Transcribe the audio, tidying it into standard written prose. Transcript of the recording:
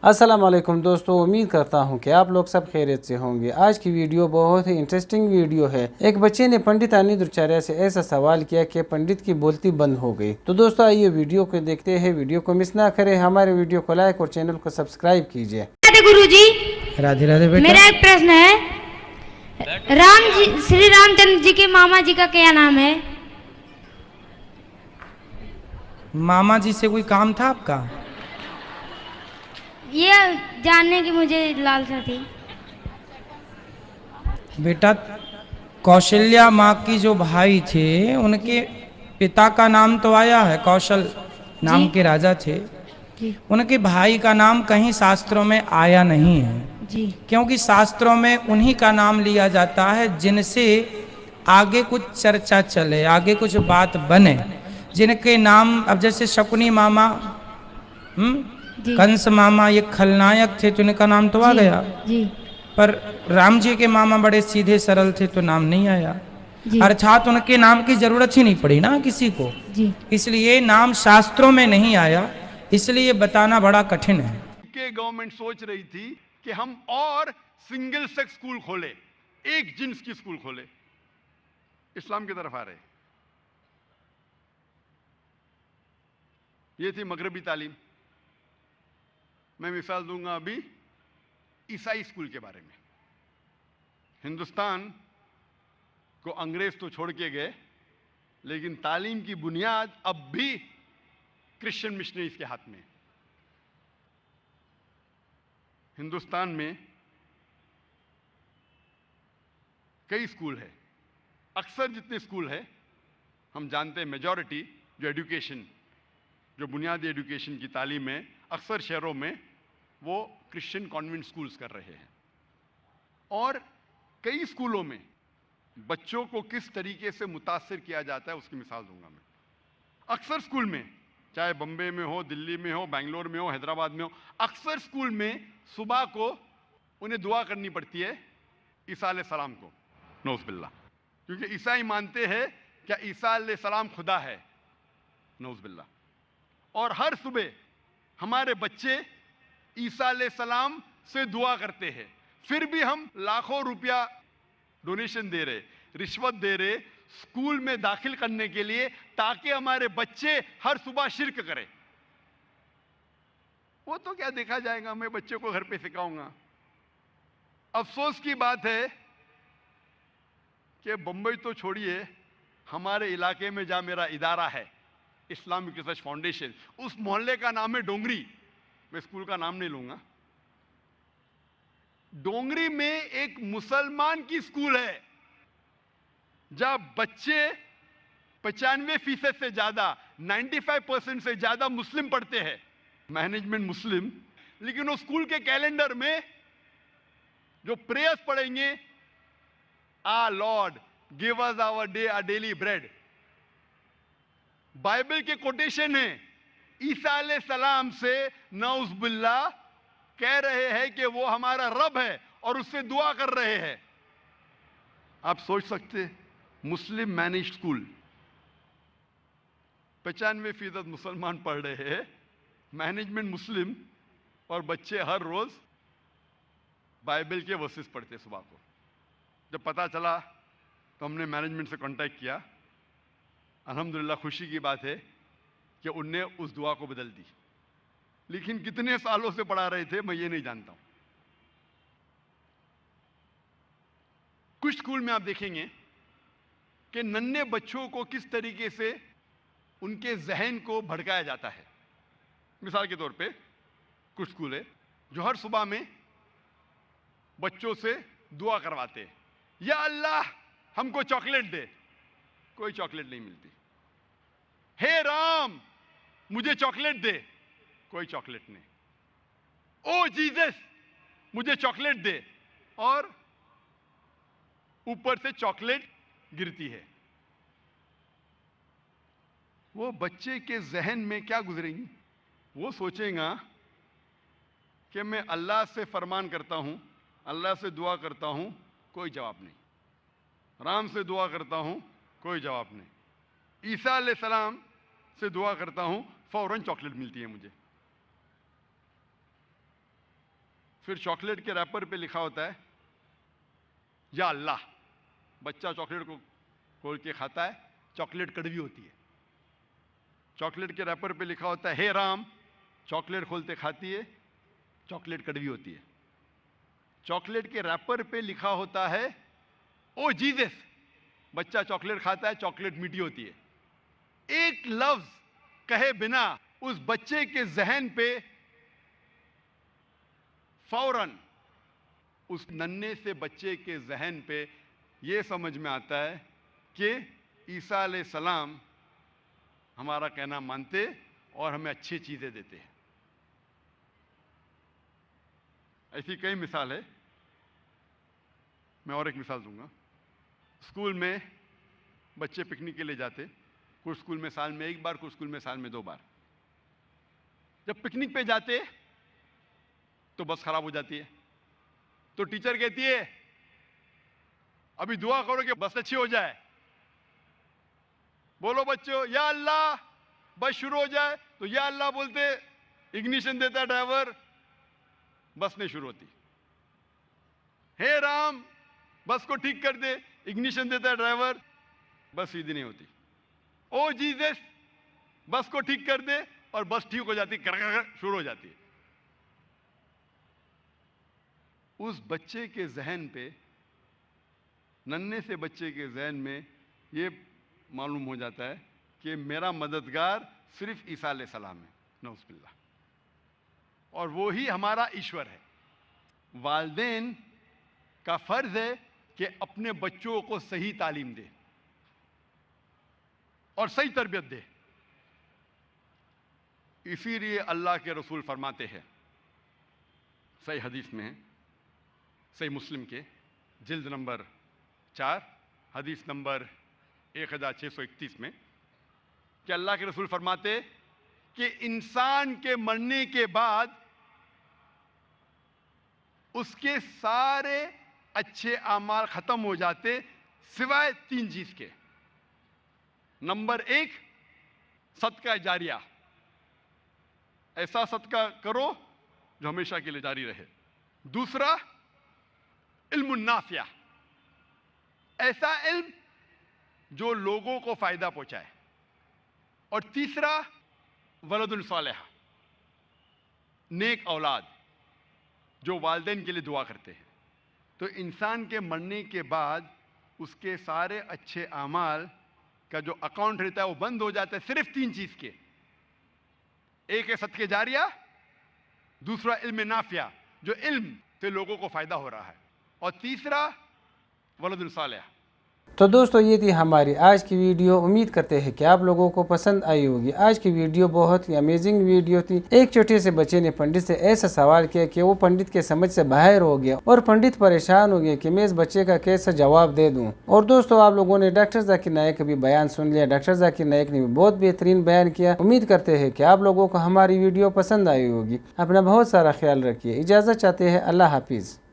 अस्सलाम वालेकुम दोस्तों, उम्मीद करता हूँ कि आप लोग सब खैरियत से होंगे। आज की वीडियो बहुत ही इंटरेस्टिंग वीडियो है। एक बच्चे ने पंडित अनिरुद्धाचार्य से ऐसा सवाल किया कि पंडित की बोलती बंद हो गई। तो दोस्तों आइए वीडियो को देखते हैं। वीडियो को मिस ना करें, हमारे वीडियो को लाइक और चैनल को सब्सक्राइब कीजिए। राधे गुरुजी। राधे राधे बेटा। मेरा एक प्रश्न है, राम जी, श्री रामचंद्र जी के मामा जी का क्या नाम है? मामा जी से कोई काम था आपका? ये जानने की मुझे लालसा थी। बेटा, कौशल्या माँ की जो भाई थे उनके पिता का नाम तो आया है, कौशल नाम जी के राजा थे। जी उनके भाई का नाम कहीं शास्त्रों में आया नहीं है, जी क्योंकि शास्त्रों में उन्हीं का नाम लिया जाता है जिनसे आगे कुछ चर्चा चले, आगे कुछ बात बने, जिनके नाम अब जैसे शकुनी मामा, जी कंस मामा, ये खलनायक थे तो इनका नाम तो आ जी गया, जी पर राम जी के मामा बड़े सीधे सरल थे तो नाम नहीं आया। जी अर्थात उनके नाम की जरूरत ही नहीं पड़ी ना किसी को, जी इसलिए नाम शास्त्रों में नहीं आया, इसलिए बताना बड़ा कठिन है। के गवर्नमेंट सोच रही थी कि हम और सिंगल सेक्स स्कूल खोले, एक जिन्स की स्कूल खोले। इस्लाम की तरफ आ रहे। ये थी मगरबी तालीम। मैं मिसाल दूंगा अभी ईसाई स्कूल के बारे में। हिंदुस्तान को अंग्रेज तो छोड़ के गए, लेकिन तालीम की बुनियाद अब भी क्रिश्चियन मिशनरीज के हाथ में है। हिंदुस्तान में कई स्कूल है। अक्सर जितने स्कूल है हम जानते हैं, मेजॉरिटी जो एजुकेशन, जो बुनियादी एजुकेशन की तालीम है, अक्सर शहरों में वो क्रिश्चियन कॉन्वेंट स्कूल्स कर रहे हैं। और कई स्कूलों में बच्चों को किस तरीके से मुतासिर किया जाता है उसकी मिसाल दूंगा मैं। अक्सर स्कूल में, चाहे बम्बे में हो, दिल्ली में हो, बेंगलोर में हो, हैदराबाद में हो, अक्सर स्कूल में सुबह को उन्हें दुआ करनी पड़ती है ईसा अलैहिस्सलाम को, नौज़ बिल्लाह, क्योंकि ईसाई मानते हैं क्या ईसा अलैहिस्सलाम खुदा है, नौज़ बिल्लाह। और हर सुबह हमारे बच्चे ईसा अलैहिस्सलाम से दुआ करते हैं। फिर भी हम लाखों रुपया डोनेशन दे रहे, रिश्वत दे रहे स्कूल में दाखिल करने के लिए, ताकि हमारे बच्चे हर सुबह शिर्क करें। वो तो क्या देखा जाएगा, मैं बच्चे को घर पे सिखाऊंगा। अफसोस की बात है कि बंबई तो छोड़िए, हमारे इलाके में जहां मेरा इदारा है इस्लामिक रिसर्च फाउंडेशन, उस मोहल्ले का नाम है डोंगरी। मैं स्कूल का नाम नहीं लूंगा। डोंगरी में एक मुसलमान की स्कूल है जहां बच्चे 95% से ज्यादा, 95% से ज्यादा मुस्लिम पढ़ते हैं, मैनेजमेंट मुस्लिम। लेकिन उस स्कूल के कैलेंडर में जो प्रेयर्स पढ़ेंगे, O lord give us our day our daily bread, Bible के कोटेशन है। ईसा अलैहिस्सलाम से नऊज़ बिल्लाह कह रहे हैं कि वो हमारा रब है और उससे दुआ कर रहे हैं। आप सोच सकते, मुस्लिम मैनेज स्कूल, 95% मुसलमान पढ़ रहे हैं, मैनेजमेंट मुस्लिम, और बच्चे हर रोज बाइबल के वर्सेस पढ़ते सुबह को। जब पता चला तो हमने मैनेजमेंट से कांटेक्ट किया। अल्हम्दुलिल्लाह खुशी की बात है कि उनने उस दुआ को बदल दी। लेकिन कितने सालों से पढ़ा रहे थे मैं ये नहीं जानता हूं। कुछ स्कूल में आप देखेंगे कि नन्हे बच्चों को किस तरीके से उनके जहन को भड़काया जाता है। मिसाल के तौर पे कुछ स्कूल है जो हर सुबह में बच्चों से दुआ करवाते हैं, या अल्लाह हमको चॉकलेट दे, कोई चॉकलेट नहीं मिलती। हे राम मुझे चॉकलेट दे, कोई चॉकलेट नहीं। ओ जीसस मुझे चॉकलेट दे, और ऊपर से चॉकलेट गिरती है। वो बच्चे के जहन में क्या गुजरेंगी? वो सोचेगा कि मैं अल्लाह से फरमान करता हूं, अल्लाह से दुआ करता हूं, कोई जवाब नहीं। राम से दुआ करता हूं, कोई जवाब नहीं। ईसा अलैहिस्सलाम से दुआ करता हूं, फौरन चॉकलेट मिलती है मुझे। फिर चॉकलेट के रैपर पे लिखा होता है या अल्लाह। बच्चा चॉकलेट को खोल के खाता है, चॉकलेट कड़वी होती है। चॉकलेट के रैपर पे लिखा होता है हे राम, चॉकलेट खोलते खाती है, चॉकलेट कड़वी होती है। चॉकलेट के रैपर पे लिखा होता है ओ जीसस, बच्चा चॉकलेट खाता है, चॉकलेट मीठी होती है। एक लफ्ज कहे बिना उस बच्चे के जहन पे फौरन, उस नन्हे से बच्चे के जहन पे ये समझ में आता है कि ईसा अलैहिस्सलाम हमारा कहना मानते और हमें अच्छी चीजें देते हैं। ऐसी कई मिसाल है। मैं और एक मिसाल दूंगा। स्कूल में बच्चे पिकनिक के लिए जाते, कुछ स्कूल में साल में एक बार, कुछ स्कूल में साल में 2 बार। जब पिकनिक पे जाते तो बस खराब हो जाती है, तो टीचर कहती है अभी दुआ करो कि बस अच्छी हो जाए। बोलो बच्चों या अल्लाह, बस शुरू हो जाए। तो या अल्लाह बोलते, इग्निशन देता है ड्राइवर, बस नहीं शुरू होती। हे राम, बस को ठीक कर दे, इग्निशन देता है ड्राइवर, बस सीधी नहीं होती। ओ जीसस, बस को ठीक कर दे, और बस ठीक हो जाती, शुरू हो जाती है। उस बच्चे के जहन पे, नन्हे से बच्चे के जहन में ये मालूम हो जाता है कि मेरा मददगार सिर्फ ईसा अलैहिस्सलाम है, नौज़ुबिल्लाह, और वो ही हमारा ईश्वर है। वालिदैन का फर्ज है कि अपने बच्चों को सही तालीम दे और सही तरबियत दे। इसीलिए अल्लाह के रसूल फरमाते हैं, सही हदीस में है, सही मुस्लिम के जिल्द नंबर 4 हदीस नंबर 1631 में, कि अल्लाह के रसूल फरमाते कि इंसान के मरने के बाद उसके सारे अच्छे आमाल खत्म हो जाते सिवाय 3 चीज के। नंबर 1, सदका जारिया, ऐसा सदका करो जो हमेशा के लिए जारी रहे। दूसरा, इल्मुन नाफिया, ऐसा इल्म जो लोगों को फायदा पहुंचाए। और तीसरा, वलदुन सालिह, नेक औलाद जो वालिदैन के लिए दुआ करते हैं। तो इंसान के मरने के बाद उसके सारे अच्छे आमाल का जो अकाउंट रहता है वो बंद हो जाता है सिर्फ 3 चीज के। एक है सदके जारिया, दूसरा इल्म नाफिया जो इल्म से लोगों को फायदा हो रहा है, और तीसरा वलदुन सालिह। तो दोस्तों ये थी हमारी आज की वीडियो। उम्मीद करते हैं कि आप लोगों को पसंद आई होगी। आज की वीडियो बहुत ही अमेजिंग वीडियो थी। एक छोटे से बच्चे ने पंडित से ऐसा सवाल किया कि वो पंडित के समझ से बाहर हो गया और पंडित परेशान हो गया कि मैं इस बच्चे का कैसा जवाब दे दूं। और दोस्तों आप लोगों ने डॉक्टर जाकिर नायक का भी बयान सुन लिया। डॉक्टर जाकिर नायक ने भी बहुत बेहतरीन बयान किया। उम्मीद करते हैं कि आप लोगों को हमारी वीडियो पसंद आई होगी। अपना बहुत सारा ख्याल रखिए। इजाज़त चाहते हैं। अल्लाह हाफिज़।